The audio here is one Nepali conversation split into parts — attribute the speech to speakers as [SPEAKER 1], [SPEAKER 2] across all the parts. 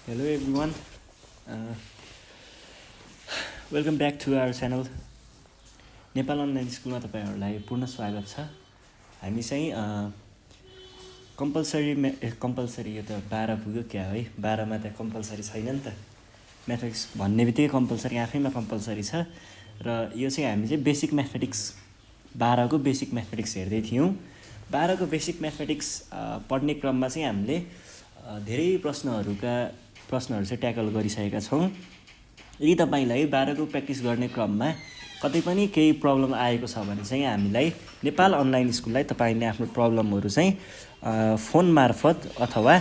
[SPEAKER 1] Hello everyone. Welcome back to our channel Nepal online स्कुलमा तपाईहरुलाई पूर्ण स्वागत छ। हामी चाहिँ कम्पलसरी यो त 12 पुग्यो क्या है। 12 मा त कम्पलसरी छैन नि त। म्याथमेटिक्स भन्ने बित्तिकै कम्पलसरी आफैमा कम्पलसरी छ र यो चाहिँ हामी चाहिँ बेसिक म्याथमेटिक्स 12 को बेसिक म्याथमेटिक्स हेर्दै थियौं। 12 को बेसिक म्याथमेटिक्स पढ्ने क्रममा चाहिँ हामीले धेरै प्रश्नहरू चाहिँ ट्याकल गरिसकेका छौं। यदि तपाईलाई 12 को प्र्याक्टिस गर्ने क्रममा कतै पनि केही प्रब्लम आएको छ भने चाहिँ हामीलाई नेपाल अनलाइन स्कुललाई तपाईले आफ्नो प्रब्लमहरू चाहिँ फोन मार्फत अथवा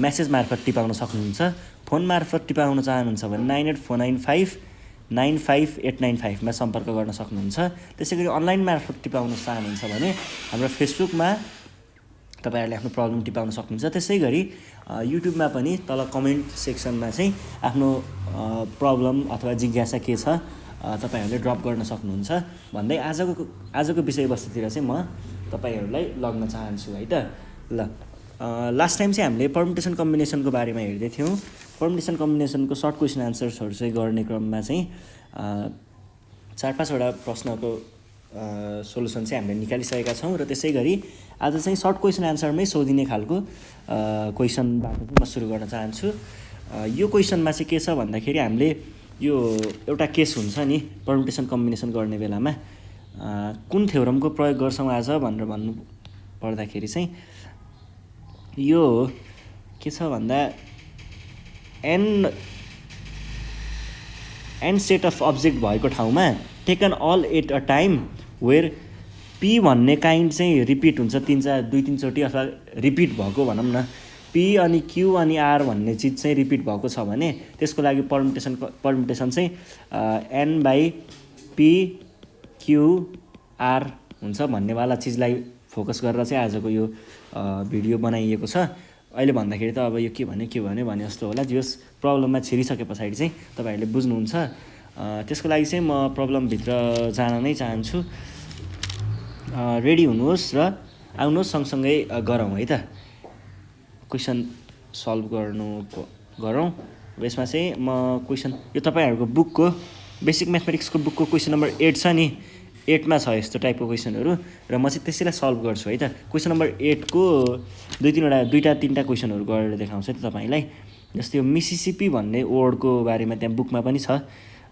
[SPEAKER 1] मेसेज मार्फत टिपाउन सक्नुहुन्छ। फोन मार्फत टिपाउन चाहनुहुन्छ भने 9849595895 मा सम्पर्क गर्न सक्नुहुन्छ। त्यसैगरी अनलाइन मार्फत टिपाउन चाहनुहुन्छ भने हाम्रो फेसबुकमा तपाईहरुले आफ्नो प्रब्लम टिपाउन सक्नुहुन्छ। त्यसैगरी युट्युबमा पनि तल कमेन्ट सेक्सनमा चाहिँ आफ्नो प्रब्लम अथवा जिज्ञासा के छ तपाईहरुले ड्रप गर्न सक्नुहुन्छ भन्दै आजको विषयवस्तुतिर चाहिँ म तपाईहरुलाई लग्न चाहन्छु है त। ल लास्ट टाइम चाहिँ हामीले परम्युटेसन कम्बिनेसनको बारेमा हेर्दै थियौं। परम्युटेसन कम्बिनेसनको सर्ट क्वेशन आन्सर्सहरु चाहिँ गर्ने क्रममा चाहिँ 4-5 वटा प्रश्नको सोलुसन चाहिँ हामीले निकालिसकेका छौं र त्यसैगरी आज चाहिँ सर्ट क्वेशन आन्सरमै सोधिने खालको क्वेशनबाट म सुरु गर्न चाहन्छु। यो क्वेशनमा चाहिँ के छ भन्दाखेरि हामीले यो एउटा केस हुन्छ नि परम्युटेसन कम्बिनेसन गर्ने बेलामा कुन थ्योरमको प्रयोग गर्छौं आज भनेर भन्नु पर्दाखेरि चाहिँ यो के छ भन्दा n सेट अफ अब्जेक्ट भएको ठाउँमा taken all at a time where p भन्ने काइन्ड चाहिँ रिपिट हुन्छ 2-3 चोटी अथवा रिपिट भएको भनौं न। p अनि q अनि r भन्ने चीज चाहिँ रिपिट भएको छ भने त्यसको लागि परम्युटेसन चाहिँ n/p q r हुन्छ भन्ने वाला चीजलाई फोकस गरेर चाहिँ आजको यो भिडियो बनाइएको छ। अहिले भन्दाखेरि त अब यो के भने जस्तो होला। जस प्रब्लममा छिरिसकेपछि चाहिँ तपाईहरुले बुझ्नुहुन्छ। त्यसको लागि चाहिँ म प्रब्लम भित्र जान नै चाहन्छु। रेडी हुनुहोस् र आउनुहोस् सँगसँगै गरौँ है त। क्वेशन सल्भ गरौँ। यसमा चाहिँ म क्वेशन यो तपाईहरुको बुकको बेसिक म्याथमेटिक्सको बुकको क्वेशन नम्बर 8 छ नि 8 मा छ यस्तो टाइपको क्वेशनहरु र म चाहिँ त्यसैलाई सल्भ गर्छु है त। क्वेशन नम्बर 8 को 2-3टा क्वेशनहरु गरेर देखाउँछु है त तपाईलाई। जस्तै यो मिसिसिपी भन्ने वर्डको बारेमा त्यहाँ बुकमा पनि छ।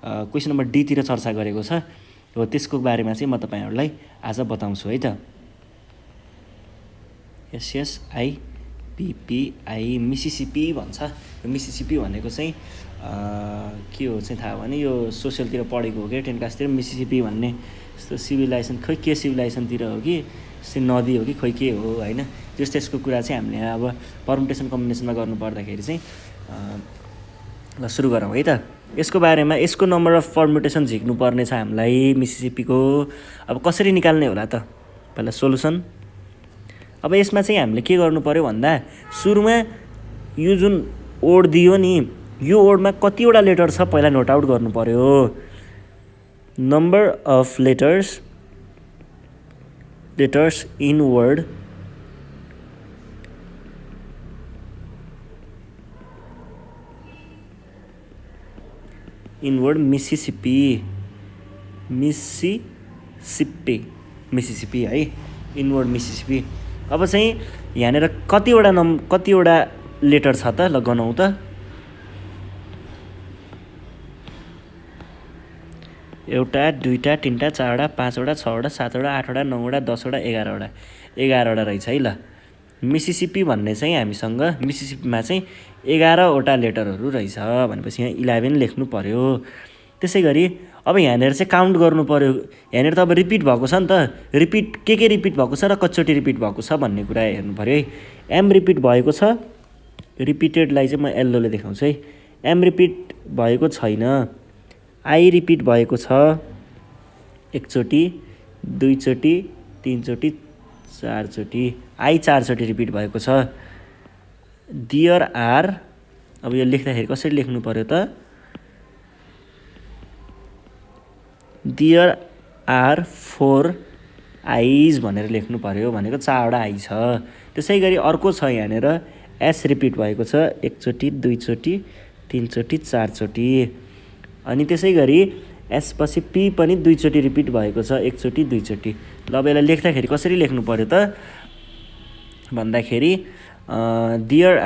[SPEAKER 1] क्वेशन नम्बर डी तिर चर्चा गरेको छ। हो त्यसको बारेमा चाहिँ म तपाईहरुलाई आज बताउँछु है त। SSIPPI मिसिसिपी भन्छ। यो मिसिसिपी भनेको चाहिँ के हो चाहिँ थाहा भने यो सोशलतिर पढेको हो के 10 क्लासतिर। मिसिसिपी भन्ने यस्तो सिभिलाइजेसन खै के सिभिलाइजेसनतिर हो कि यस्तो नदी हो कि खै के हो हैन। त्यसको कुरा चाहिँ हामीले अब परम्युटेसन कम्बिनेसनमा गर्नु पर्दाखेरि चाहिँ ल सुरु गरौँ है त। यसको बारेमा यसको नम्बर अफ परम्युटेसन झिक्नु पर्ने छ हामीलाई मिसिसिपीको। अब कसरी निकाल्ने होला त पहिला सोलुसन। अब यसमा चाहिँ हामीले के गर्नु पर्यो भन्दा सुरुमा यो जुन वर्ड दियो नि यो वर्डमा कतिवटा लेटर छ पहिला नोट आउट गर्नु पर्यो। Number of letters in word Mississippi है इन वर्ड मिसिसिपी। अब चाहिँ यहाँनेर कतिवटा लेटर छ त ल गनौं त। एउटा दुईटा तीनटा चारवटा पाँचवटा छवटा सातवटा आठवटा नौवटा 10वटा 11वटा रहेछ है ल। मिसिसिपी भन्ने चाहिँ हामीसँग मिसिसिपीमा चाहिँ 11वटा लेटरहरु रहेछ भनेपछि यहाँ 11 लेख्नु पर्यो। त्यसैगरी अब यहाँनेर चाहिँ काउन्ट गर्नु पर्यो। यहाँनेर त अब रिपिट भएको छ नि त। रिपिट के रिपिट भएको छ र कतिचोटी रिपिट भएको छ भन्ने कुरा हेर्नु पर्यो है। m रिपिट भएको छ। रिपिटेडलाई चाहिँ म येल्लोले देखाउँछु है। m रिपिट भएको छैन। i रिपिट भएको छ एकचोटी दुईचोटी तीनचोटी चारचोटी i 4 चोटी रिपिट भएको छ। देयर आर अब यो लेख्दाखेरि कसरी लेख्नु पर्यो त। देयर आर 4 आइज भनेर लेख्नु पर्यो भनेको 4वटा आई छ। त्यसैगरी अर्को छ यहाँनेर एस रिपिट भएको छ एकचोटि, दुईचोटि, तीनचोटि, चारचोटि। अनि त्यसै गरी एस पछि पी पनि दुईचोटि रिपिट भएको छ एकचोटि, दुईचोटि। ल अब यसलाई लेख्दाखेरि कसरी लेख्नु पर्यो त भन्दाखेरि देयर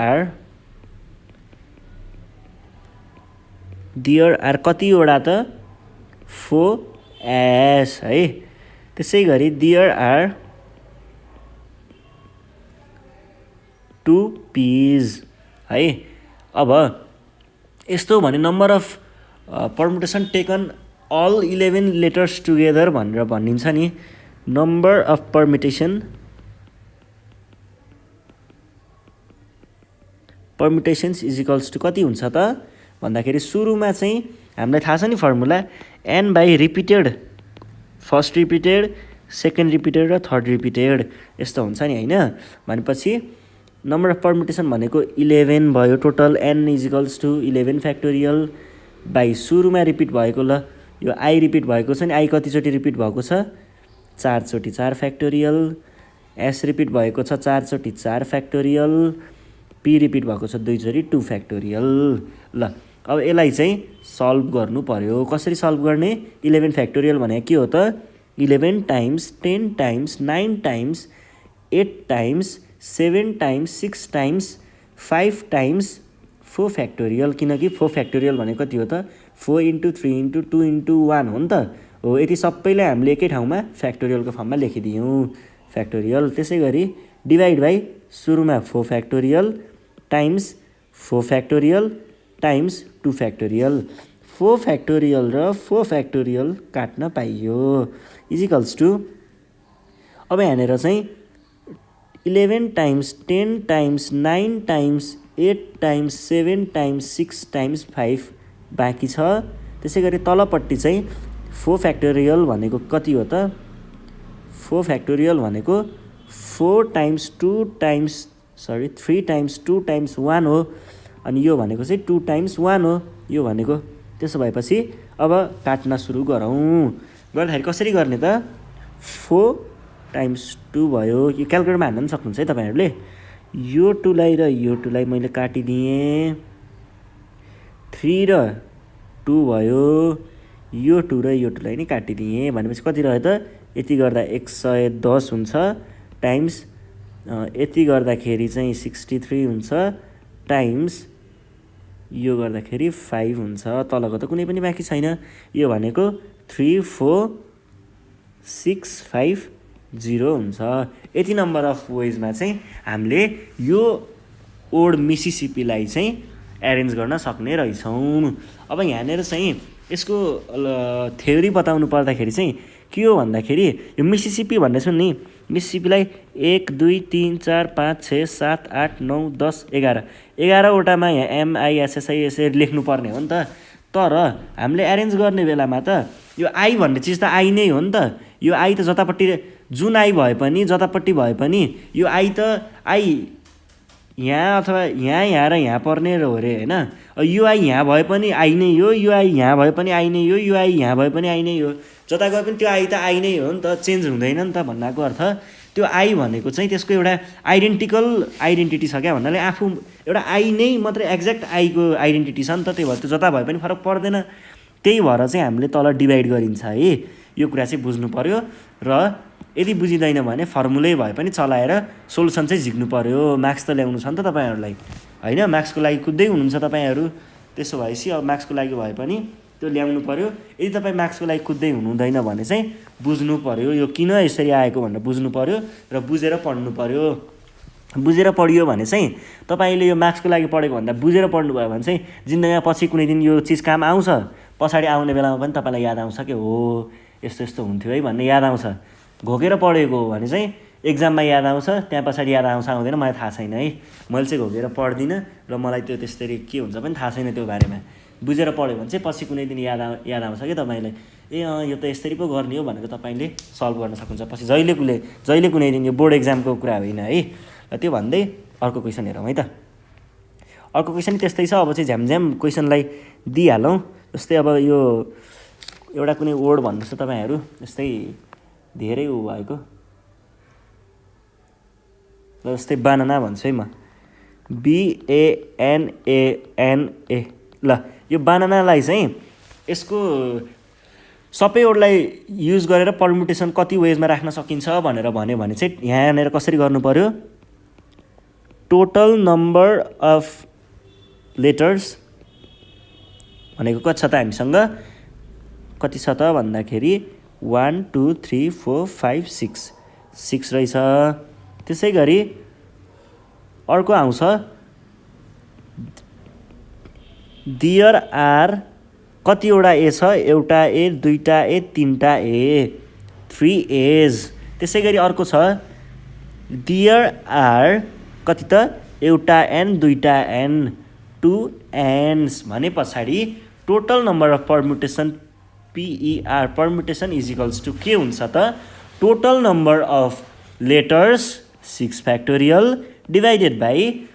[SPEAKER 1] आर कतिवटा त 4 एस है। त्यसै गरी देयर आर 2 पीज है। अब यस्तो भने number of permutation taken all 11 letters together भनेर भनिन्छ नि। Number of permutations is equals to कति हुन्छ त भन्दाखेरि सुरुमा चाहिँ हामीलाई थाहा छ नि formula n by repeated, first repeated, second repeated र थर्ड रिपिटेड यस्तो हुन्छ नि होइन। भनेपछि नम्बर अफ पर्मुटेसन भनेको 11 भयो total, n is equals to 11 factorial by सुरुमा रिपिट भएको, ल यो आई रिपिट भएको छ नि, आई कतिचोटि रिपिट भएको छ 4 चोटि 4 फ्याक्टोरियल, एस रिपिट भएको छ 4 चोटि 4 फ्याक्टोरियल, पी रिपिट भएको छ 2 चोटि 2 फ्याक्टोरियल। ल अब यसलाई चाहिँ सल्भ गर्नु पर्यो। कसरी सल्भ गर्ने? 11 फ्याक्टोरियल भनेको के हो त 11 times 10 times 9 times 8 times 7 times 6 times 5 times 4 factorial. किनकि 4 फ्याक्टोरियल भनेको कति हो त 4 इन्टु 3 इन्टु 2 इन्टु 1 हो नि त। हो यति सबैलाई हामीले एकै ठाउँमा फ्याक्टोरियलको फर्ममा लेखिदियौँ फ्याक्टोरियल। त्यसै गरी डिभाइड बाई सुरुमा 4 factorial times 4 factorial times 2 factorial. 4 factorial र 4 फ्याक्टोरियल काट्न पाइयो इजिकल्स टु, अब यहाँनिर चाहिँ 11 times 10 times 9 times 8 times 7 times 6 times 5 बाँकी छ। त्यसै गरी तलपट्टि चाहिँ 4 फ्याक्टोरियल भनेको कति हो त 4 फ्याक्टोरियल भनेको 4 टाइम्स 2 टाइम्स 3 टाइम्स 2 टाइम्स 1 हो। अनि यो भनेको चाहिँ 2 टाइम्स 1 हो यो भनेको। त्यसो भएपछि अब काट्न सुरु गरौँ। गर्दाखेरि कसरी गर्ने त 4 टाइम्स 2 भयो। यो क्यालकुलेटरमा हान्न पनि सक्नुहुन्छ है तपाईँहरूले। यो 2 लाई र यो 2 लाई मैले काटिदिएँ, 3 र 2 भयो, यो 2 र यो 2 लाई नै काटिदिएँ। भनेपछि कति रह्यो त यति गर्दा 110 हुन्छ टाइम्स यति गर्दाखेरि चाहिँ 63 हुन्छ टाइम्स यो गर्दाखेरि 5 हुन्छ। तलको त कुनै पनि बाँकी छैन। यो भनेको 34650 हुन्छ। यति नम्बर अफ वेजमा चाहिँ हामीले यो ओल्ड मिसिसिपीलाई चाहिँ एरेन्ज गर्न सक्ने रहेछौँ। अब यहाँनिर चाहिँ यसको थ्योरी बताउनु पर्दाखेरि चाहिँ के हो भन्दाखेरि यो मिसिसिपी भन्ने छ नि, मिसिसिपीलाई 1 2 3 4 5 6 7 8 9 10 11 11वटामा यहाँ एमआइएसएसआई यसरी लेख्नुपर्ने हो नि त। तर हामीले एरेन्ज गर्ने बेलामा त यो आई भन्ने चिज त आई नै हो नि त। यो आई त जतापट्टि जुन आई भए पनि जतापट्टि भए पनि यो आई त आई यहाँ अथवा यहाँ र यहाँ पर्ने हो अरे होइन। यो आई यहाँ भए पनि आई नै हो, यो आई यहाँ भए पनि आई नै हो, यो आई यहाँ भए पनि आई नै हो। जता गए पनि त्यो आई त आई नै हो नि त, चेन्ज हुँदैन नि त भन्नाको अर्थ। त्यो आई भनेको चाहिँ त्यसको एउटा आइडेन्टिकल आइडेन्टिटी छ क्या भन्नाले आफू एउटा आई नै मात्रै एक्ज्याक्ट आईको आइडेन्टिटी छ नि त। त्यही भएर त्यो जता भए पनि फरक पर्दैन। त्यही भएर चाहिँ हामीले तल डिभाइड गरिन्छ है। यो कुरा चाहिँ बुझ्नु पर्यो र यदि बुझिँदैन भने फर्मुलै भए पनि चलाएर सोल्युसन चाहिँ झिक्नु पर्यो। मार्क्स त ल्याउनु छ नि त तपाईँहरूलाई होइन, मार्क्सको लागि कुद्दै हुनुहुन्छ तपाईँहरू। त्यसो भएपछि अब मार्क्सको लागि भए पनि त्यो ल्याउनु पर्यो। यदि तपाईँ मार्क्सको लागि कुद्दै हुनुहुँदैन भने चाहिँ बुझ्नु पर्यो यो किन यसरी आएको भनेर बुझ्नु पर्यो र बुझेर पढ्नु पर्यो। बुझेर पढियो भने चाहिँ तपाईँले यो मार्क्सको लागि पढेको भन्दा बुझेर पढ्नुभयो भने चाहिँ जिन्दगीमा पछि कुनै दिन यो चिज काम आउँछ। पछाडि आउने बेलामा पनि तपाईँलाई याद आउँछ कि हो यस्तो यस्तो हुन्थ्यो है भन्ने याद आउँछ। घोकेर पढेको हो भने चाहिँ एक्जाममा याद आउँछ, त्यहाँ पछाडि याद आउँछ आउँदैन मलाई थाहा छैन है। मैले चाहिँ घोकेर पढ्दिनँ र मलाई त्यो त्यसरी के हुन्छ पनि थाहा छैन त्यो बारेमा। बुझेर पढ्यो भने चाहिँ पछि कुनै दिन याद आउँछ कि तपाईँलाई ए यो त यसरी पो गर्ने हो भनेर तपाईँले सल्भ गर्न सक्नुहुन्छ पछि जहिले कुनै दिन। यो बोर्ड एक्जामको कुरा होइन है। र त्यो भन्दै अर्को क्वेसन हेरौँ है त। अर्को क्वेसन त्यस्तै छ। अब चाहिँ झ्यामझ्याम क्वेसनलाई दिइहालौँ। जस्तै अब यो एउटा कुनै वर्ड भन्नुहोस् त तपाईँहरू, जस्तै धेरै भएको जस्तै बानाना भन्छु है म। BANANA। ल यो बानानालाई चाहिँ यसको सबै वर्डलाई युज गरेर पर्मुटेसन कति वेजमा राख्न सकिन्छ भनेर भन्यो भने चाहिँ यहाँनिर कसरी गर्नु पर्यो, टोटल नम्बर अफ लेटर्स भनेको कति छ त हामीसँग, कति छ त भन्दाखेरि 1 2 3 4 5 6 रहेछ। त्यसै गरी अर्को आउँछ देयर आर कतिवटा ए छ, एउटा ए, दुईटा ए, तीनटा ए, 3 एज। त्यसै गरी अर्को छ देयर आर कति त, एउटा एन, दुईटा एन, 2 एन्स भने पछाडि total number of permutation PER permutation is equals to के हुन्छ त, total number of letters 6 factorial divided by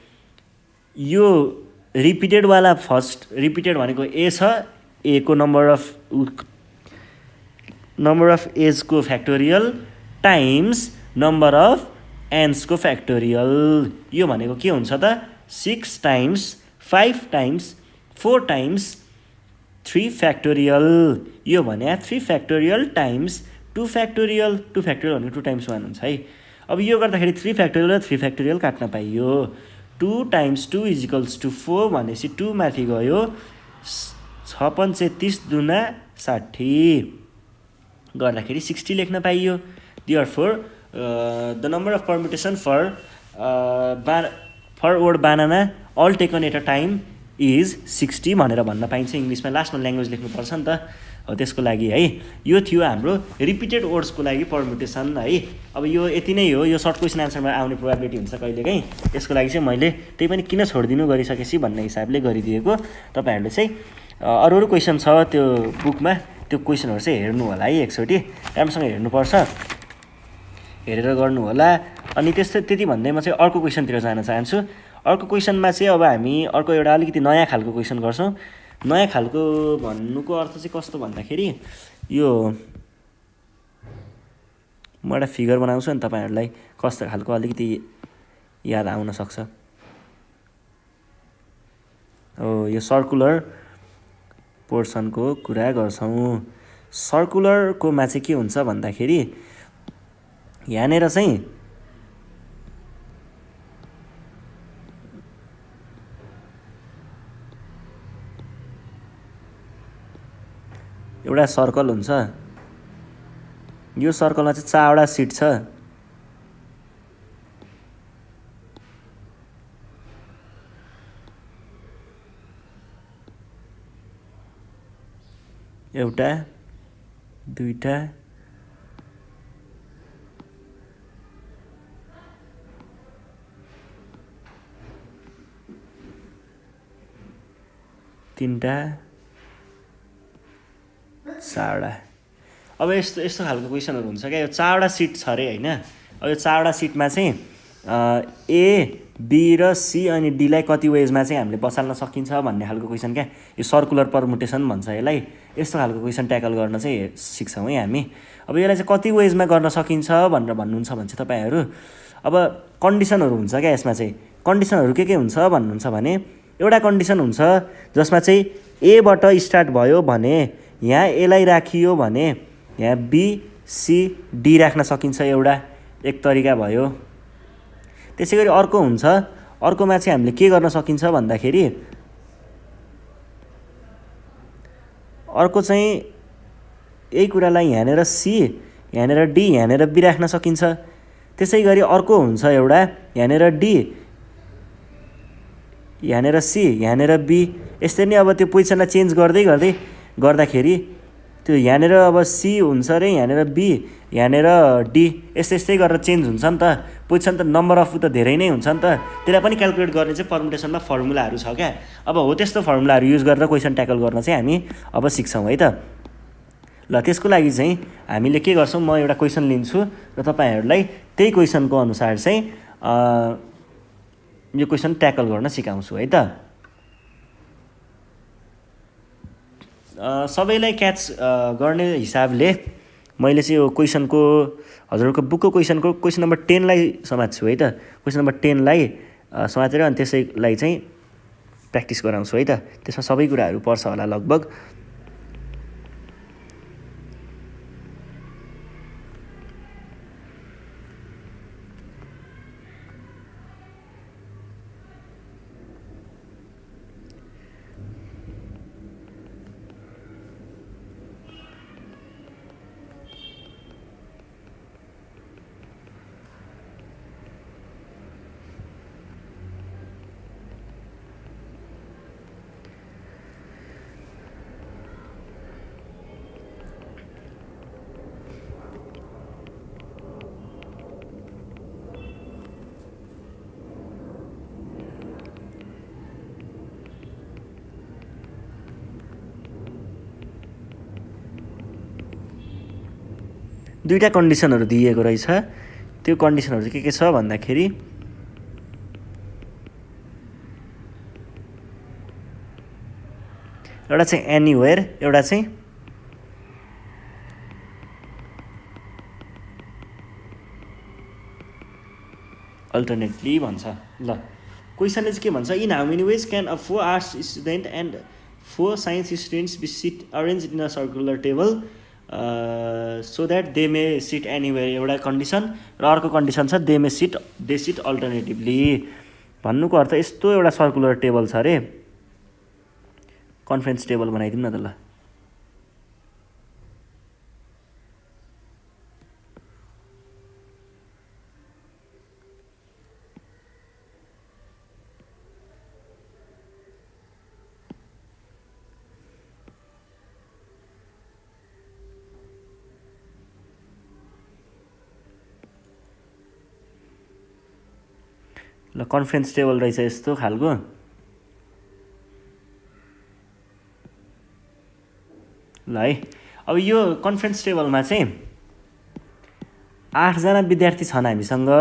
[SPEAKER 1] यो रिपिटेडवाला फर्स्ट रिपिटेड भनेको ए छ, ए को नम्बर अफ एजको फ्याक्टोरियल टाइम्स नम्बर अफ एन्सको फ्याक्टोरियल। यो भनेको के हुन्छ त, 6 टाइम्स 5 टाइम्स 4 टाइम्स 3 फ्याक्टोरियल। यो भने 3 फ्याक्टोरियल टाइम्स 2 फ्याक्टोरियल, 2 फ्याक्टोरियल भनेको 2 टाइम्स 1 हुन्छ है। अब यो गर्दाखेरि 3 फ्याक्टोरियल र 3 फ्याक्टोरियल काट्न पाइयो। 2 टाइम्स 2 इज इक्वल्स टु 4 भनेपछि 2 माथि गयो, 6 पंचे 30 दुना 60 गर्दाखेरि 60 लेख्न पाइयो। Therefore the number of permutation for word banana all taken at a time is 60 भनेर भन्न पाइन्छ इङ्ग्लिसमा। लास्टमा ल्याङ्ग्वेज लेख्नुपर्छ नि त, हो त्यसको लागि है। यो थियो हाम्रो रिपिटेड वर्ड्सको लागि पर्मुटेसन है। अब यो यति नै हो, यो सर्ट क्वेसन आन्सरमा आउने प्रोबेबिलिटी हुन्छ कहिलेकाहीँ, त्यसको लागि चाहिँ मैले त्यही पनि किन छोडिदिनु गरिसकेपछि भन्ने हिसाबले गरिदिएको। तपाईँहरूले चाहिँ अरू क्वेसन छ त्यो बुकमा, त्यो क्वेसनहरू चाहिँ हेर्नु होला है, एकचोटि राम्रोसँग हेर्नुपर्छ, हेरेर गर्नु होला। अनि त्यति भन्दैमा चाहिँ अर्को क्वेसनतिर जान चाहन्छु। अर्को क्वेसनमा चाहिँ अब हामी अर्को एउटा अलिकति नयाँ खालको क्वेसन गर्छौँ। नयाँ खालको भन्नुको अर्थ चाहिँ कस्तो भन्दाखेरि, यो म एउटा फिगर बनाउँछु अनि तपाईँहरूलाई कस्तो खालको अलिकति याद आउन सक्छ। हो यो सर्कुलर पोर्सनको कुरा गर्छौँ। सर्कुलरकोमा चाहिँ के हुन्छ भन्दाखेरि यहाँनिर चाहिँ एउटा सर्कल हुन्छ, यो सर्कलमा चाहिँ 4वटा सिट छ। एउटा, दुईटा, तीनटा, 4वटा। अब यस्तो खालको क्वेसनहरू हुन्छ क्या। यो 4वटा सिट छ अरे होइन। अब यो 4वटा सिटमा चाहिँ ए, बी र सी अनि डीलाई कति वेजमा चाहिँ हामीले बसाल्न सकिन्छ भन्ने खालको क्वेसन क्या। यो सर्कुलर पर्मुटेसन भन्छ यसलाई। यस्तो खालको क्वेसन ट्याकल गर्न चाहिँ सिक्छौँ है हामी। अब यसलाई चाहिँ कति वेजमा गर्न सकिन्छ भनेर भन्नुहुन्छ भने चाहिँ तपाईँहरू अब कन्डिसनहरू हुन्छ क्या यसमा चाहिँ। कन्डिसनहरू के हुन्छ भन्नुहुन्छ भने, एउटा कन्डिसन हुन्छ जसमा चाहिँ एबाट स्टार्ट भयो भने यहाँ एलाई राखियो भने यहाँ बी सी डी राख्न सकिन्छ, एउटा एक तरिका भयो। त्यसै गरी अर्को हुन्छ, अर्कोमा चाहिँ हामीले के गर्न सकिन्छ भन्दाखेरि अर्को चाहिँ यही कुरालाई यहाँनिर सी, यहाँनिर डी, यहाँनिर बी राख्न सकिन्छ। त्यसै गरी अर्को हुन्छ एउटा यहाँनिर डी, यहाँनिर सी, यहाँनिर बी। यस्तै नै अब त्यो पोजिसनलाई चेन्ज गर्दै गर्दाखेरि त्यो यहाँनिर अब सी हुन्छ अरे, यहाँनिर बी, यहाँनिर डी, यस्तै गरेर चेन्ज हुन्छ नि त। पोजिसन त नम्बर अफ त धेरै नै हुन्छ नि त। त्यसलाई पनि क्यालकुलेट गर्ने चाहिँ पर्मुटेसनमा फर्मुलाहरू छ क्या। अब हो त्यस्तो फर्मुलाहरू युज गरेर क्वेसन ट्याकल गर्न चाहिँ हामी अब सिक्छौँ है त। ल त्यसको लागि चाहिँ हामीले के गर्छौँ, म एउटा क्वेसन लिन्छु र तपाईँहरूलाई त्यही क्वेसनको अनुसार चाहिँ यो क्वेसन ट्याकल गर्न सिकाउँछु है त। सबैलाई क्याच गर्ने हिसाबले मैले चाहिँ यो क्वेसनको हजुरहरूको बुकको क्वेसन नम्बर 10लाई समात्छु है त। क्वेसन नम्बर 10लाई समातेर अनि त्यसैलाई चाहिँ प्र्याक्टिस गराउँछु है त। त्यसमा सबै कुराहरू पर्छ होला लगभग। दुईवटा कन्डिसनहरू दिएको रहेछ। त्यो कन्डिसनहरू चाहिँ के छ भन्दाखेरि एउटा चाहिँ एनीवेयर, एउटा चाहिँ अल्टरनेटली भन्छ। ल क्वेसनले चाहिँ के भन्छ, in how many ways can a 4 arts student and 4 science students be sit arrange in a circular table so that they may sit anywhere, एउटा कन्डिसन। र अर्को कन्डिसन छ दे सिट अल्टरनेटिभली। भन्नुको अर्थ यस्तो एउटा सर्कुलर टेबल छ अरे, कन्फरेन्स टेबल बनाइदिउँ न त ल। ल कन्फरेन्स टेबल रहेछ यस्तो खालको। ल है, अब यो कन्फरेन्स टेबलमा चाहिँ 8 जना विद्यार्थी छन् हामीसँग।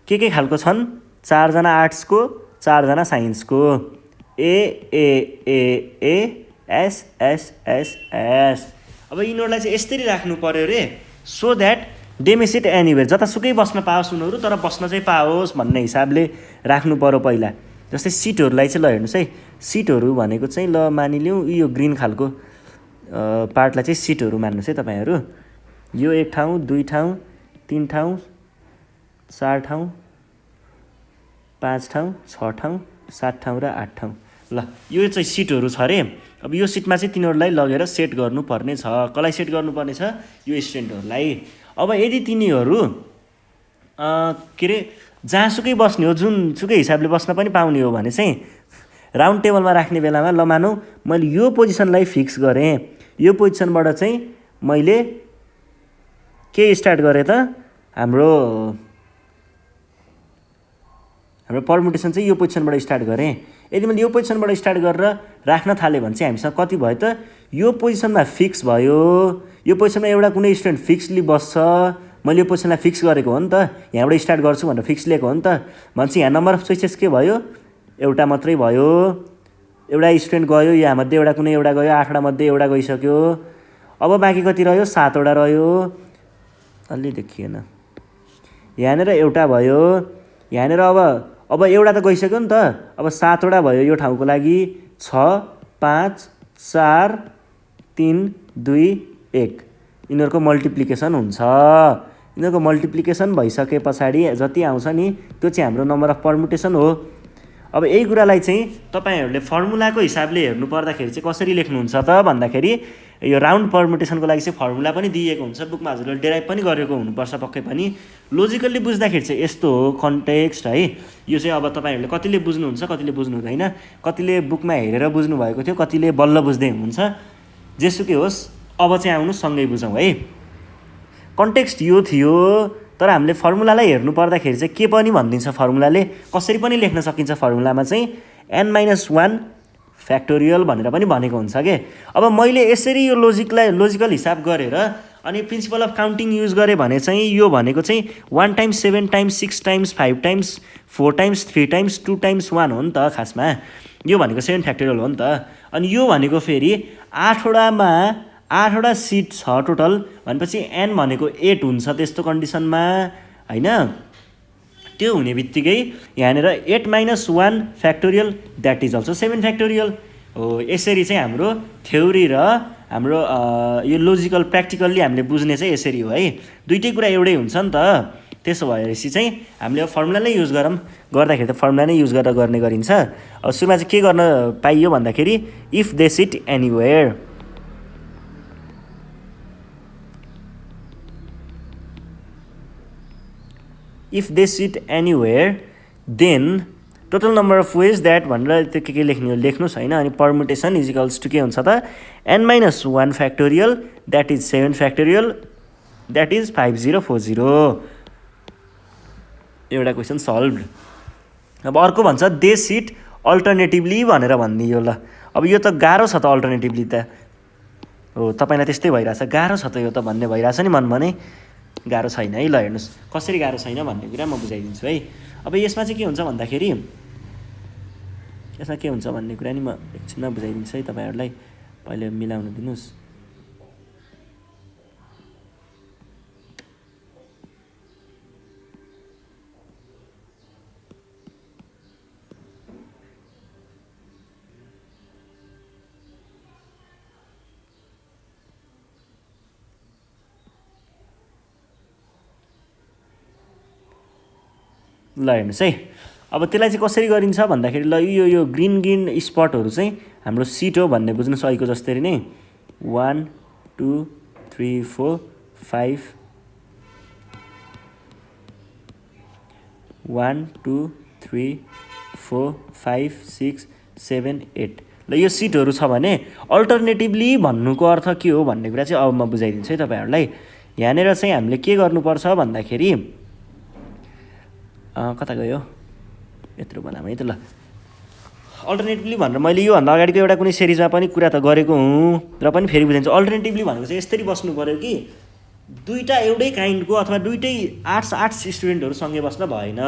[SPEAKER 1] के खालको छन्, 4 जना आर्ट्सको, 4 जना साइन्सको। A A A A S S S S. अब यिनीहरूलाई चाहिँ यसरी राख्नु पर्यो रे, so that they may sit anywhere, जतासुकै बस्न पाओस् उनीहरू, तर बस्न चाहिँ पाओस् भन्ने हिसाबले राख्नु पर्यो पहिला। जस्तै सिटहरूलाई चाहिँ ल हेर्नुहोस् है, सिटहरू भनेको चाहिँ ल मानिलिउँ यो ग्रिन खालको पार्टलाई चाहिँ सिटहरू मान्नुहोस् है तपाईँहरू। यो 1 ठाउँ, 2 ठाउँ, 3 ठाउँ, 4 ठाउँ, 5 ठाउँ, 6 ठाउँ, 7 ठाउँ र 8 ठाउँ। ल यो चाहिँ सिटहरू छ अरे। अब यो सिटमा चाहिँ तिनीहरूलाई लगेर सेट गर्नुपर्ने छ। कसलाई सेट गर्नुपर्ने छ, यो स्टुडेन्टहरूलाई। अब यदि तिनीहरू के अरे जहाँसुकै बस्ने हो, जुनसुकै हिसाबले बस्न पनि पाउने हो भने चाहिँ राउन्ड टेबलमा राख्ने बेलामा ल मानौँ मैले यो पोजिसनलाई फिक्स गरेँ, यो पोजिसनबाट चाहिँ मैले के स्टार्ट गरेँ त, हाम्रो पर्मुटेसन चाहिँ यो पोजिसनबाट स्टार्ट गरेँ। यदि मैले यो पोजिसनबाट स्टार्ट गरेर राख्न थालेँ भने चाहिँ हामीसँग कति भयो त, यो पोजिसनमा फिक्स भयो। यो पोजिसनमा एउटा कुनै स्टुडेन्ट फिक्सली बस्छ, मैले यो पोजिसनलाई फिक्स गरेको हो नि त, यहाँबाट स्टार्ट गर्छु भनेर फिक्स लिएको हो नि त। भनेपछि यहाँ नम्बर अफ चोइसेस के भयो, एउटा मात्रै भयो। एउटा स्टुडेन्ट गयो, यहाँमध्ये एउटा कुनै एउटा गयो, 8 वटा मध्ये एउटा गइसक्यो। अब बाँकी कति रह्यो, 7 वटा रह्यो। अलि देखिएन, यहाँनिर एउटा भयो, यहाँनिर अब एउटा त गइसक्यो नि त। अब 7 वटा भयो यो ठाउँको लागि। 6 5 4 3 2 1 यिनीहरूको मल्टिप्लिकेसन हुन्छ। यिनीहरूको मल्टिप्लिकेसन भइसके पछाडि जति आउँछ नि त्यो चाहिँ हाम्रो नम्बर अफ पर्मुटेसन हो। अब यही कुरालाई चाहिँ तपाईँहरूले फर्मुलाको हिसाबले हेर्नु पर्दाखेरि चाहिँ कसरी लेख्नुहुन्छ त भन्दाखेरि, यो राउन्ड पर्मुटेसनको लागि चाहिँ फर्मुला पनि दिएको हुन्छ बुकमा, हजुरले डेराइभ पनि गरेको हुनुपर्छ पक्कै पनि। लोजिकल्ली बुझ्दाखेरि चाहिँ यस्तो हो कन्टेक्स्ट है। यो चाहिँ अब तपाईँहरूले कतिले बुझ्नुहुन्छ, कतिले बुझ्नु हुँदैन, कतिले बुकमा हेरेर बुझ्नुभएको थियो, कतिले बल्ल बुझ्दै हुनुहुन्छ। जेसुकै होस्, अब चाहिँ आउनु सँगै बुझौँ है। कन्टेक्स्ट यो थियो, तर हामीले फर्मुलालाई हेर्नु पर्दाखेरि चाहिँ के पनि भनिदिन्छ फर्मुलाले, कसरी पनि लेख्न सकिन्छ फर्मुलामा चाहिँ n-1 फ्याक्टोरियल भनेर पनि भनेको हुन्छ के। अब मैले यसरी यो लोजिकल हिसाब गरेर अनि प्रिन्सिपल अफ काउन्टिङ युज गरेँ भने चाहिँ यो भनेको चाहिँ 1 times 7 times 6 times 5 times 4 times 3 times 2 times 1 हो नि त खासमा। यो भनेको 7 फ्याक्टोरियल हो नि त। अनि यो भनेको फेरि 8 वटा सिट छ टोटल भनेपछि n भनेको 8 हुन्छ त्यस्तो कन्डिसनमा हैन। त्यो हुने बित्तिकै यहाँनिर 8 - 1 factorial that is also 7 factorial हो। यसरी चाहिँ हाम्रो थ्योरी र हाम्रो यो लोजिकल प्र्याक्टिकल्ली हामीले बुझ्ने चाहिँ यसरी हो है। दुइटै कुरा एउटै हुन्छ नि त। त्यसो भएपछि चाहिँ हामीले फर्मुला नै युज गर्दाखेरि त फर्मुला नै युज गरेर गर्ने गरिन्छ। अब सुरुमा चाहिँ के गर्न पाइयो भन्दाखेरि if they sit anywhere, if they sit anywhere then total number of ways that भनेर त्यो के लेख्ने हो लेख्नुहोस् होइन। अनि पर्मुटेसन इजिकल्स टु के हुन्छ त n - 1 factorial that is 7 factorial that is 5040। एउटा क्वेसन सल्भ। अब अर्को भन्छ दे सिट अल्टरनेटिभली भनेर भनिदियो ल। अब यो त गाह्रो छ त अल्टरनेटिभली त हो, तपाईँलाई त्यस्तै भइरहेछ गाह्रो छ त यो त भन्ने भइरहेछ नि मन भने। गाह्रो छैन है, ल हेर्नुहोस् कसरी गाह्रो छैन भन्ने कुरा म बुझाइदिन्छु है। अब यसमा चाहिँ के हुन्छ भन्दाखेरि यसमा के हुन्छ भन्ने कुरा नि म एकछिनमा बुझाइदिन्छु है तपाईँहरूलाई। पहिले मिलाउन दिनुहोस्। ल हेर्नुहोस् है, अब त्यसलाई चाहिँ कसरी गरिन्छ भन्दाखेरि ल यो ग्रिन ग्रिन स्पटहरू चाहिँ हाम्रो सिट हो भन्ने बुझ्नुहोस्। अहिलेको जस्तै नै 1 2 3 4 5 1 2 3 4 5 6 7 8 ल यो सिटहरू छ भने अल्टरनेटिभली भन्नुको अर्थ के हो भन्ने कुरा चाहिँ अब म बुझाइदिन्छु है तपाईँहरूलाई। यहाँनिर चाहिँ हामीले के गर्नुपर्छ भन्दाखेरि कता गयो यत्रो बनाम है त। ल अल्टरनेटिभली भनेर मैले योभन्दा अगाडिको एउटा कुनै सिरिजमा पनि कुरा त गरेको हुँ र पनि फेरि बुझाइदिन्छु। अल्टरनेटिभली भनेको चाहिँ यसरी बस्नु पऱ्यो कि दुईवटा एउटै काइन्डको अथवा दुइटै आर्ट्स स्टुडेन्टहरू सँगै बस्न भएन,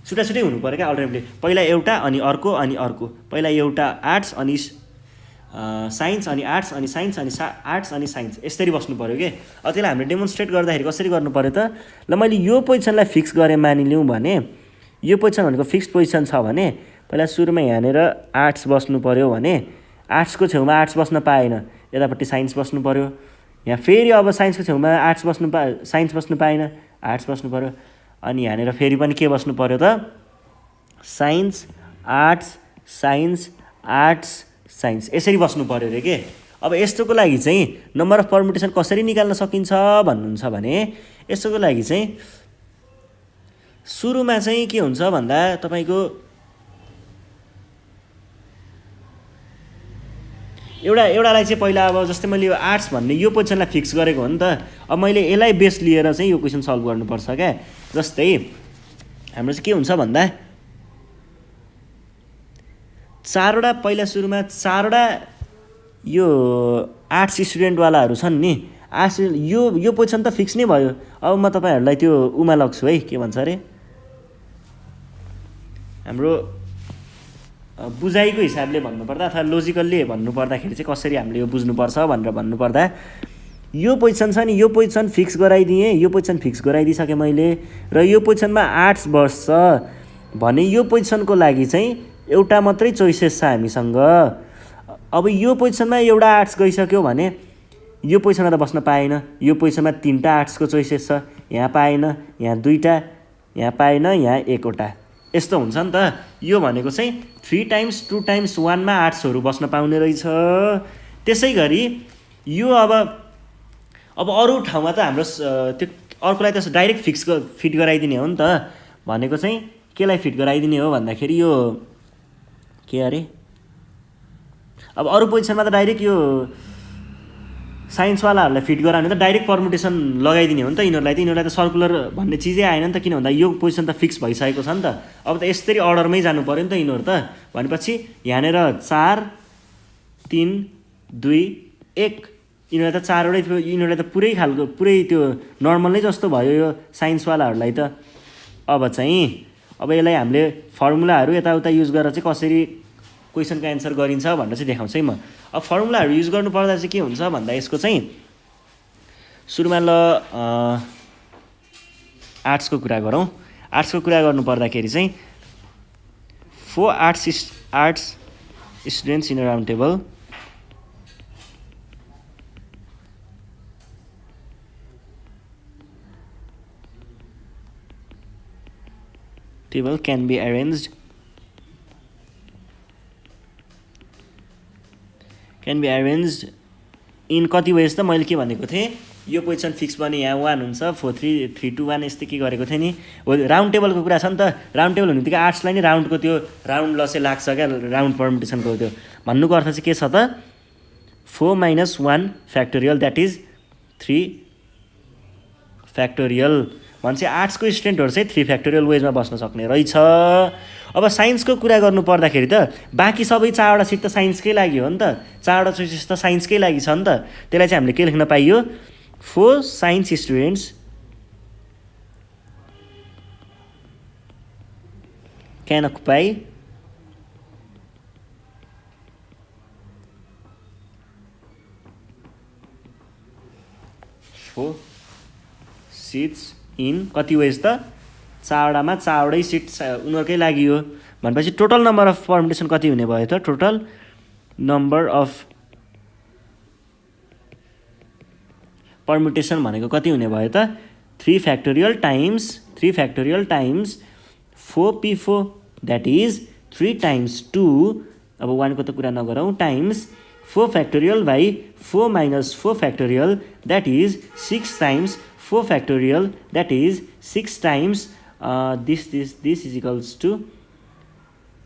[SPEAKER 1] छुट्टा छुट्टै हुनु पऱ्यो क्या अल्टरनेटिभली। पहिला एउटा अनि अर्को अनि अर्को, पहिला एउटा आर्ट्स अनि साइन्स अनि आर्ट्स अनि साइन्स अनि आर्ट्स अनि साइन्स, यसरी बस्नु पऱ्यो कि। अब त्यसलाई हामीले डेमोन्स्ट्रेट गर्दाखेरि कसरी गर्नु पऱ्यो त। ल मैले यो पोजिसनलाई फिक्स गरेँ मानिलिउँ भने, यो पोजिसन भनेको फिक्स्ड पोजिसन छ भने पहिला सुरुमा यहाँनिर आर्ट्स बस्नु पऱ्यो भने आर्ट्सको छेउमा आर्ट्स बस्न पाएन, यतापट्टि साइन्स बस्नु पऱ्यो। यहाँ फेरि अब साइन्सको छेउमा साइन्स बस्नु पाएन, आर्ट्स बस्नु पऱ्यो। अनि यहाँनिर फेरि पनि के बस्नु पऱ्यो त science arts science arts science, यसरी बस्नु पऱ्यो अरे के। अब यस्तोको लागि चाहिँ नम्बर अफ पर्मुटेसन कसरी निकाल्न सकिन्छ भन्नुहुन्छ भने यस्तोको लागि चाहिँ सुरुमा चाहिँ के हुन्छ भन्दा तपाईँको एउटालाई चाहिँ पहिला अब जस्तै मैले यो आर्ट्स भन्ने यो पोजिसनलाई फिक्स गरेको हो नि त। अब मैले यसलाई बेस लिएर चाहिँ यो क्वेसन सल्भ गर्नुपर्छ क्या। जस्तै हाम्रो चाहिँ के हुन्छ भन्दा चारवटा पहिला सुरुमा चारवटा यो आर्ट्स स्टुडेन्टवालाहरू छन् नि, आर्ट्स यो पोजिसन त फिक्स नै भयो। अब म तपाईँहरूलाई त्यो उमा लग्छु है, के भन्छ अरे हाम्रो बुझाइको हिसाबले भन्नुपर्दा अथवा लोजिकल्ली भन्नुपर्दाखेरि चाहिँ कसरी हामीले यो बुझ्नुपर्छ भनेर भन्नुपर्दा यो पोजिसन छ नि, यो पोजिसन फिक्स गराइदिएँ, यो पोजिसन फिक्स गराइदिइसकेँ मैले र यो पोजिसनमा आर्ट्स बस्छ भने यो पोजिसनको लागि चाहिँ एउटा मात्रै चोइसेस छ हामीसँग। अब यो पोजिसनमा एउटा आर्ट्स गइसक्यो भने यो पोजिसनमा त बस्न पाएन, यो पोजिसनमा 3टा आर्ट्सको चोइसेस छ, यहाँ पाएन, यहाँ 2टा, यहाँ पाएन, यहाँ 1वटा, यस्तो हुन्छ नि त। यो भनेको चाहिँ 3 टाइम्स 2 टाइम्स 1 मा आर्ट्सहरू बस्न पाउने रहेछ। त्यसै गरी यो अब अरू ठाउँमा त हाम्रो त्यो अर्कोलाई त डाइरेक्ट फिट गराइदिने हो नि त। भनेको चाहिँ केलाई फिट गराइदिने हो भन्दाखेरि यो के अरे अब अरू पोजिसनमा त डाइरेक्ट यो साइन्सवालाहरूलाई फिट गराउने त डाइरेक्ट पर्मुटेसन लगाइदिने हो नि त यिनीहरूलाई त सर्कुलर भन्ने चिजै आएन नि त। किन भन्दा यो पोजिसन त फिक्स भइसकेको छ नि त। अब त यसरी अर्डरमै जानु पऱ्यो नि त यिनीहरू त। भनेपछि यहाँनिर 4 3 2 1 यिनीहरूलाई त चारवटै थियो, यिनीहरूलाई त पुरै त्यो नर्मल नै जस्तो भयो यो साइन्सवालाहरूलाई त। अब यसलाई हामीले फर्मुलाहरू यताउता युज गरेर चाहिँ कसरी क्वेसनको एन्सर गरिन्छ भनेर चाहिँ देखाउँछु है म। अब फर्मुलाहरू युज गर्नुपर्दा चाहिँ के हुन्छ भन्दा यसको चाहिँ सुरुमा ल आर्ट्सको कुरा गरौँ। आर्ट्सको कुरा गर्नु पर्दाखेरि चाहिँ 4 arts students in a round table can be arranged in कति वेज त मैले के भनेको थिएँ यो पोजिसन फिक्स पनि यहाँ 1 हुन्छ 4 3 3 2 1 यस्तै के गरेको थिएँ नि हो राउन्ड टेबलको कुरा छ नि त राउन्ड टेबल हुने बित्तिकै आर्ट्सलाई नि राउन्डको त्यो राउन्ड ल चाहिँ लाग्छ क्या राउन्ड पर्मुटेसनको त्यो भन्नुको अर्थ चाहिँ के छ त 4 - 1 फ्याक्टोरियल द्याट इज 3 फ्याक्टोरियल भन्छ आर्ट्सको स्टुडेन्टहरू चाहिँ 3 फ्याक्टोरियल वेजमा बस्न सक्ने रहेछ। अब साइन्सको कुरा गर्नु पर्दाखेरि त बाँकी सबै 4वटा सिट त साइन्सकै लागि हो नि त 4वटा चोइसेस त साइन्सकै लागि छ नि त त्यसलाई चाहिँ हामीले के लेख्न पाइयो 4 science students can occupy seats in कति वेज त 4वटामा 4वटै सिट उनीहरूकै लागि हो भनेपछि टोटल नम्बर अफ पर्मुटेसन कति हुने भयो त टोटल नम्बर अफ पर्मुटेसन भनेको कति हुने भयो त 3 factorial times 4p4 that is 3 times 2 अब 1 को त कुरा नगरौँ times 4 factorial by 4 - 4 factorial that is 6 times 4 factorial that is 6 times this is equals to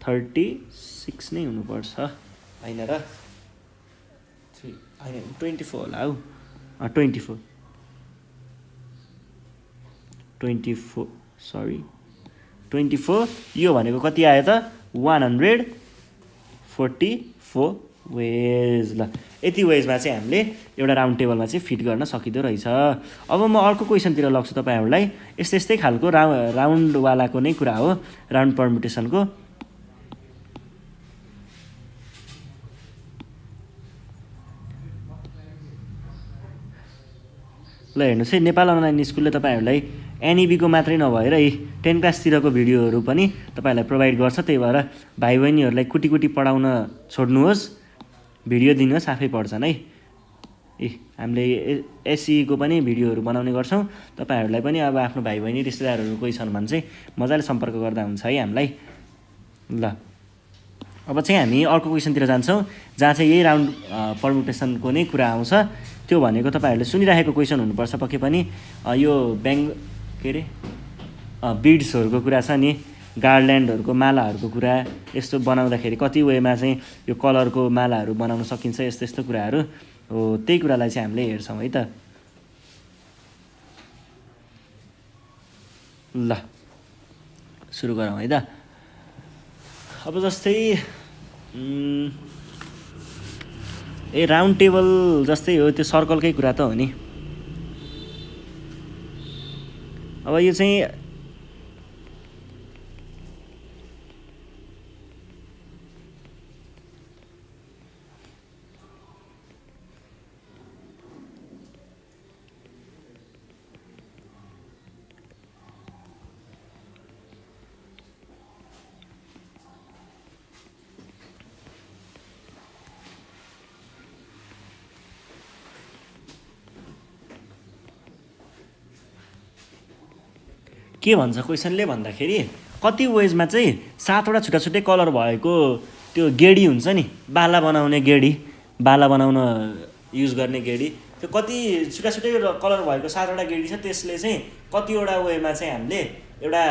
[SPEAKER 1] 36 नै हुनुपर्छ हैन र 24 होला हौ 24 यो भनेको कति आयो त 144 वेज ल यति वेजमा चाहिँ हामीले एउटा राउन्ड टेबलमा चाहिँ फिट गर्न सकिँदो रहेछ। अब म अर्को क्वेसनतिर लग्छु तपाईँहरूलाई यस्तै खालको राउन्डवालाको नै कुरा हो राउन्ड पर्मुटेसनको ल हेर्नुहोस् है नेपाल अनलाइन स्कुलले तपाईँहरूलाई एनइबीको मात्रै नभएर यी 10 क्लासतिरको भिडियोहरू पनि तपाईँहरूलाई प्रोभाइड गर्छ त्यही भएर भाइ बहिनीहरूलाई कुटी पढाउन छोड्नुहोस् भिडियो दिनुहोस् आफै पढ्छन् है हामीले एसईको पनि भिडियोहरू बनाउने गर्छौँ तपाईँहरूलाई पनि अब आफ्नो भाइ बहिनी रिश्तेदारहरू कोही छन् भने चाहिँ मजाले सम्पर्क गर्दा हुन्छ है हामीलाई ल अब चाहिँ हामी अर्को क्वेसनतिर जान्छौँ जहाँ चाहिँ यही राउन्ड पर्मुटेसनको नै कुरा आउँछ त्यो भनेको तपाईँहरूले सुनिराखेको क्वेसन हुनुपर्छ पक्कै पनि यो बिड्सहरूको कुरा छ नि गार्ल्यान्डहरूको मालाहरूको कुरा यस्तो बनाउँदाखेरि कति वेमा चाहिँ यो कलरको मालाहरू बनाउन सकिन्छ यस्तो कुराहरू हो त्यही कुरालाई चाहिँ हामीले हेर्छौँ है त ल सुरु गरौँ है त अब जस्तै राउन्ड टेबल जस्तै हो त्यो सर्कलकै कुरा त हो नि अब यो चाहिँ के भन्छ क्वेसनले भन्दाखेरि कति वेजमा चाहिँ 7वटा छुट्टै कलर भएको त्यो गेडी हुन्छ नि बाला बनाउन युज गर्ने गेडी त्यो कति छुट्टै कलर भएको 7वटा गेडी छ त्यसले चाहिँ कतिवटा वेमा चाहिँ हामीले एउटा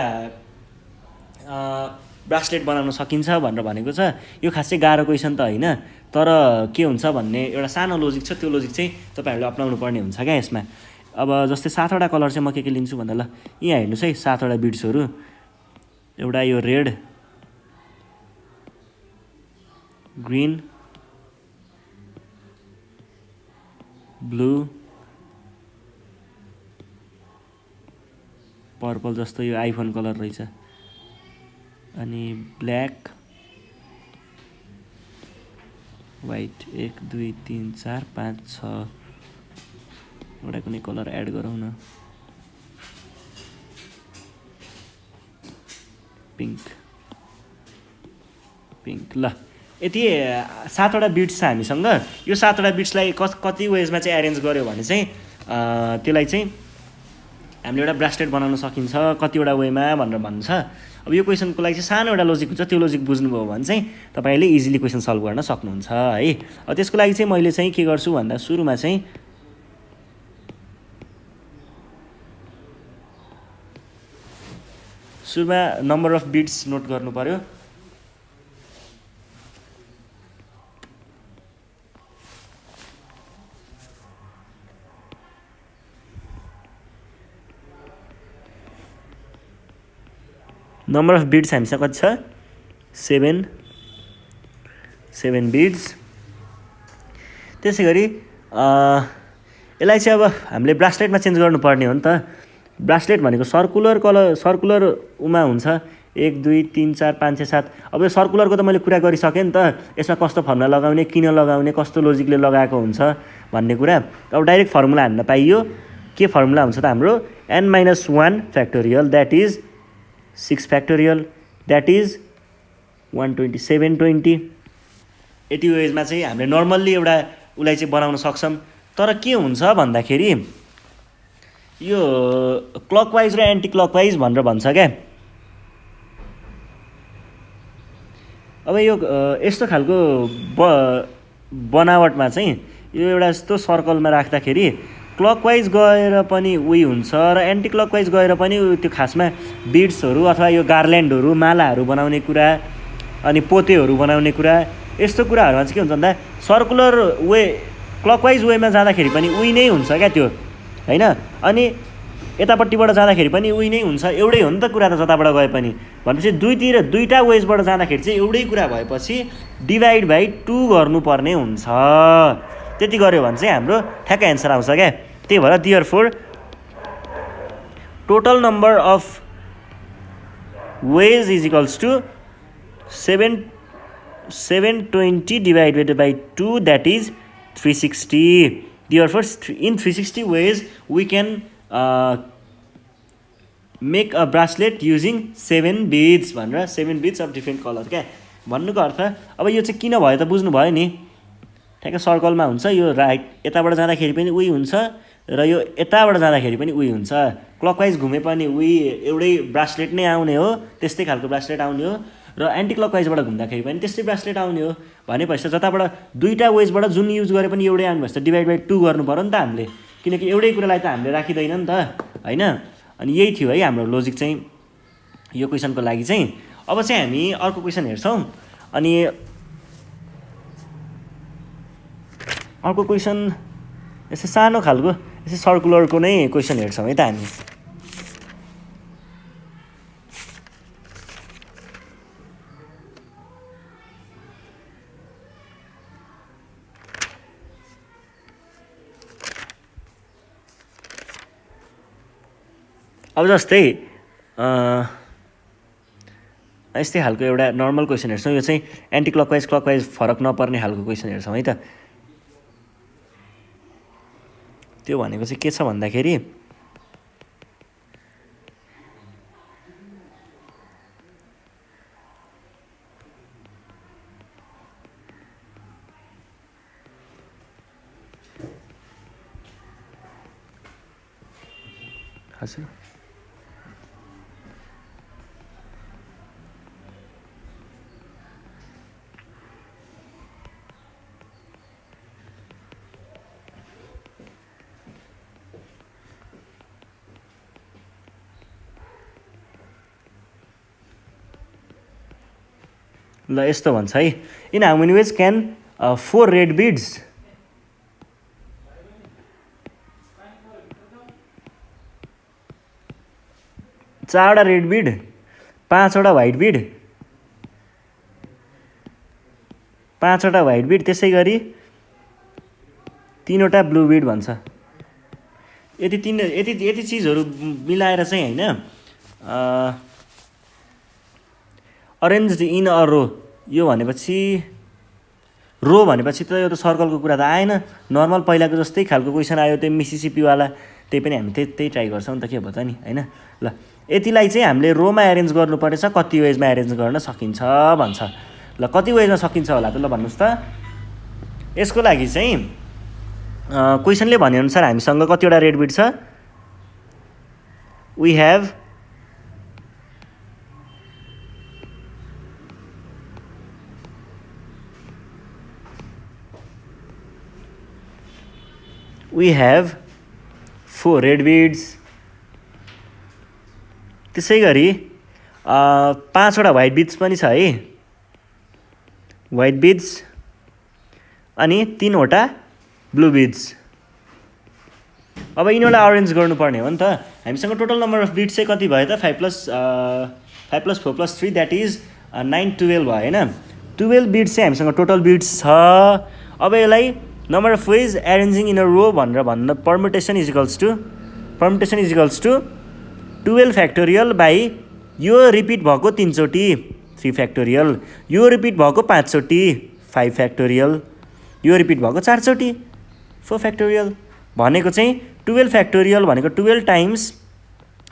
[SPEAKER 1] ब्रासलेट बनाउन सकिन्छ भनेर भनेको छ यो खास चाहिँ गाह्रो क्वेसन त होइन तर के हुन्छ भन्ने एउटा सानो लोजिक छ त्यो लोजिक चाहिँ तपाईँहरूले अपनाउनु पर्ने हुन्छ क्या यसमा अब जस्तै 7वटा कलर चाहिँ म के लिन्छु भन्दा ल यहाँ हेर्नुहोस् है 7वटा बिड्सहरू एउटा यो रेड ग्रीन ब्लू पर्पल जस्तो यो आइफोन कलर रहेछ अनि ब्ल्याक वाइट 1 2 3 4 5 6 एउटा कुनै कलर एड गरौँ न पिङ्क पिङ्क ल यति 7वटा बिट्स छ हामीसँग। यो 7वटा बिट्सलाई कति वेजमा चाहिँ एरेन्ज गऱ्यो भने चाहिँ त्यसलाई चाहिँ हामीले एउटा ब्रासलेट बनाउन सकिन्छ कतिवटा वेमा भनेर भन्छ। अब यो क्वेसनको लागि चाहिँ सानो एउटा लोजिक हुन्छ, त्यो लोजिक बुझ्नुभयो भने चाहिँ तपाईँले इजिली क्वेसन सल्भ गर्न सक्नुहुन्छ है। अब त्यसको लागि चाहिँ मैले चाहिँ के गर्छु भन्दा सुरुमा चाहिँ नम्बर अफ बिट्स नोट गर्नु पर्यो। नम्बर अफ बिट्स हामीसँग कति छ 7 बिट्स। त्यसै गरी यसलाई चाहिँ अब हामीले ब्रासलेटमा चेन्ज गर्नुपर्ने हो नि त। ब्रासलेट भनेको सर्कुलर उमा हुन्छ 1 2 3 4 5 6 7। अब यो सर्कुलरको त मैले कुरा गरिसकेँ नि त, यसमा कस्तो फर्मुला लगाउने, किन लगाउने, कस्तो लोजिकले लगाएको हुन्छ भन्ने कुरा। अब डाइरेक्ट फर्मुला हान्न पाइयो। के फर्मुला हुन्छ त हाम्रो n-1 factorial that is 6 factorial that is 12720। यति वेजमा चाहिँ हामीले नर्मल्ली एउटा उसलाई चाहिँ बनाउन सक्छौँ। तर के हुन्छ भन्दाखेरि यो क्लकवाइज र एन्टी क्लकवाइज भनेर भन्छ क्या। अब यो यस्तो खालको बनावटमा चाहिँ यो एउटा यस्तो सर्कलमा राख्दाखेरि क्लकवाइज गएर पनि उही हुन्छ र एन्टी क्लकवाइज गएर पनि त्यो खासमा बिड्सहरू अथवा यो गार्ल्यान्डहरू मालाहरू बनाउने कुरा अनि पोतेहरू बनाउने कुरा यस्तो कुराहरूमा चाहिँ के हुन्छ भन्दा सर्कुलर वे क्लकवाइज वेमा जाँदाखेरि पनि उही नै हुन्छ क्या त्यो हैन। अनि यतापट्टिबाट जाँदाखेरि पनि उही नै हुन्छ, एउटै हो नि त कुरा त जताबाट गए पनि। भनेपछि दुईटा वेजबाट जाँदाखेरि चाहिँ एउटै कुरा भएपछि डिभाइड बाई 2 गर्नुपर्ने हुन्छ। त्यति गर्यो भने चाहिँ हाम्रो ठ्याक्कै एन्सर आउँछ क्या। त्यही भएर therefore total number of ways is equals to 720 divided by 2 that is 360। Therefore, in 360 ways, we can make a bracelet using 7 beads भनेर 7 beads of different color क्या भन्नुको अर्थ। अब यो चाहिँ किन भयो त बुझ्नु भयो नि। ठ्याक्कै सर्कलमा हुन्छ, यो राइट यताबाट जाँदाखेरि पनि उही हुन्छ र यो यताबाट जाँदाखेरि पनि उही हुन्छ। क्लकवाइज घुमे पनि उही एउटै ब्रासलेट नै आउने हो, त्यस्तै खालको ब्रासलेट आउने हो र एन्टी क्लकवाइजबाट घुम्दाखेरि पनि त्यस्तै ब्रासलेट आउने हो। भनेपछि जताबाट दुईटा वेजबाट जुन युज गरे पनि एउटै आउने भएपछि डिभाइड बाई 2 गर्नु पर्यो नि त हामीले, किनकि एउटै कुरालाई त हामीले राखिँदैन नि त हैन। अनि यही थियो है हाम्रो लोजिक चाहिँ यो क्वेसनको लागि चाहिँ। अब चाहिँ हामी अर्को क्वेसन हेर्छौँ। अनि अर्को क्वेसन यसो सानो खालको यसो सर्कुलरको नै क्वेसन हेर्छौँ है त हामी। अब जस्तै यस्तै खालको एउटा नर्मल क्वेसन हेर्छौँ। यो चाहिँ एन्टी क्लकवाइज फरक नपर्ने खालको क्वेसन हेर्छौँ है त। त्यो भनेको चाहिँ के छ भन्दाखेरि हजुर ल यस्तो भन्छ है। In how many ways can 4 red beads 4वटा रेड बिड 5वटा व्हाइट बिड 5वटा व्हाइट बिड त्यसै गरी 3वटा ब्लू बिड भन्छ। यति चिजहरू मिलाएर चाहिँ हैन अरेन्ज्ड इन अ रो। यो भनेपछि रो भनेपछि त यो त सर्कलको कुरा त आएन। नर्मल पहिलाको जस्तै खालको क्वेसन आयो त्यो मिसिसिपीवाला त्यही पनि हामी त्यही ट्राई गर्छौँ नि त, के भयो त नि होइन। ल यतिलाई चाहिँ हामीले रोमा एरेन्ज गर्नुपर्नेछ, कति वेजमा एरेन्ज गर्न सकिन्छ भन्छ। ल कति वेजमा सकिन्छ होला त, ल भन्नुहोस् त। यसको लागि चाहिँ क्वेसनले भनेअनुसार हामीसँग कतिवटा रेड बिट छ, we have we have 4 red beads, त्यसै गरी 5वटा व्हाइट बिड्स पनि छ है, व्हाइट बिड्स, अनि 3वटा ब्लू बिड्स। अब यिनीहरूलाई अरेन्ज गर्नुपर्ने हो नि त। हामीसँग टोटल नम्बर अफ बिट्स चाहिँ कति भयो त, 5 + 4 + 3 द्याट इज 9 12 भयो होइन। 12 बिट्स चाहिँ हामीसँग टोटल बिट्स छ। अब यसलाई number of ways arranging in a row भनेर भन्न, permutation is equals to 12 factorial by यो रिपिट भएको 3 चोटि 3 फ्याक्टोरियल, यो रिपिट भएको 5 चोटि 5 फ्याक्टोरियल, यो रिपिट भएको 4 चोटि 4 फ्याक्टोरियल। भनेको चाहिँ 12 फ्याक्टोरियल भनेको 12 times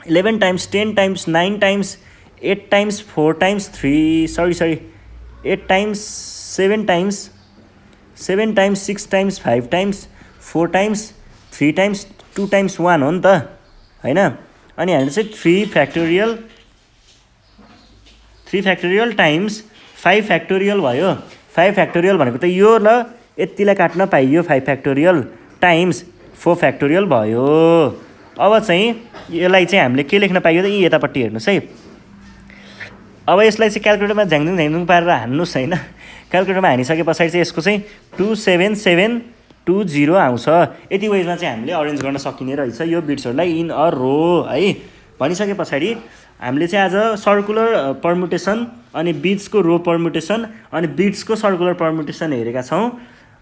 [SPEAKER 1] 11 times 10 times 9 times 8 times 4 times 8 times 7 times 7 times 6 times 5 times 4 times 3 times 2 times 1 हो नि त होइन। अनि हामीले चाहिँ 3 फ्याक्टोरियल टाइम्स 5 फ्याक्टोरियल भयो। 5 फ्याक्टोरियल भनेको त यो ल यतिलाई काट्न पाइयो, 5 फ्याक्टोरियल टाइम्स 4 फ्याक्टोरियल भयो। अब चाहिँ यसलाई चाहिँ हामीले के लेख्न पाइयो त, यी यतापट्टि हेर्नुहोस् है। अब यसलाई चाहिँ क्यालकुलेटरमा झ्याङझुङ पारेर हान्नुहोस् होइन। क्यालकुलेटरमा हानिसके पछाडि चाहिँ यसको चाहिँ 27720 आउँछ। यति वेजमा चाहिँ हामीले अरेन्ज गर्न सकिने रहेछ यो बिट्सहरूलाई इन अ रो है। भनिसके पछाडि हामीले चाहिँ आज सर्कुलर पर्मुटेसन अनि बिट्सको रो पर्मुटेसन अनि बिट्सको सर्कुलर पर्मुटेसन हेरेका छौँ,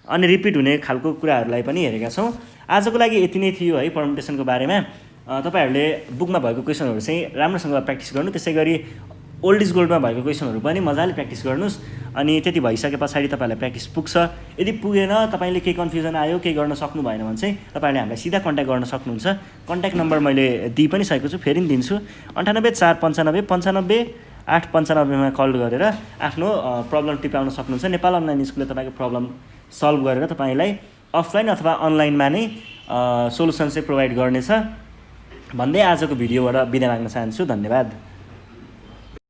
[SPEAKER 1] अनि रिपिट हुने खालको कुराहरूलाई पनि हेरेका छौँ। आजको लागि यति नै थियो है पर्मुटेसनको बारेमा। तपाईँहरूले बुकमा भएको क्वेसनहरू चाहिँ राम्रोसँग प्र्याक्टिस गर्नु, त्यसै गरी ओल्ड इज गोल्डमा भएको क्वेसनहरू पनि मजाले प्र्याक्टिस गर्नुहोस्। अनि त्यति भइसके पछाडि तपाईँहरूलाई प्र्याक्टिस पुग्छ। यदि पुगेन, तपाईँले केही कन्फ्युजन आयो, केही गर्न सक्नु भएन भने चाहिँ तपाईँहरूले हामीलाई सिधा कन्ट्याक्ट गर्न सक्नुहुन्छ। कन्ट्याक्ट नम्बर मैले दिइ पनि सकेको छु, फेरि दिन्छु। 98 495 95 895मा कल गरेर आफ्नो प्रब्लम टिपाउन सक्नुहुन्छ। नेपाल अनलाइन स्कुलले तपाईँको प्रब्लम सल्भ गरेर तपाईँलाई अफलाइन अथवा अनलाइनमा नै सोल्युसन चाहिँ प्रोभाइड गर्नेछ भन्दै आजको भिडियोबाट बिदा माग्न चाहन्छु। धन्यवाद।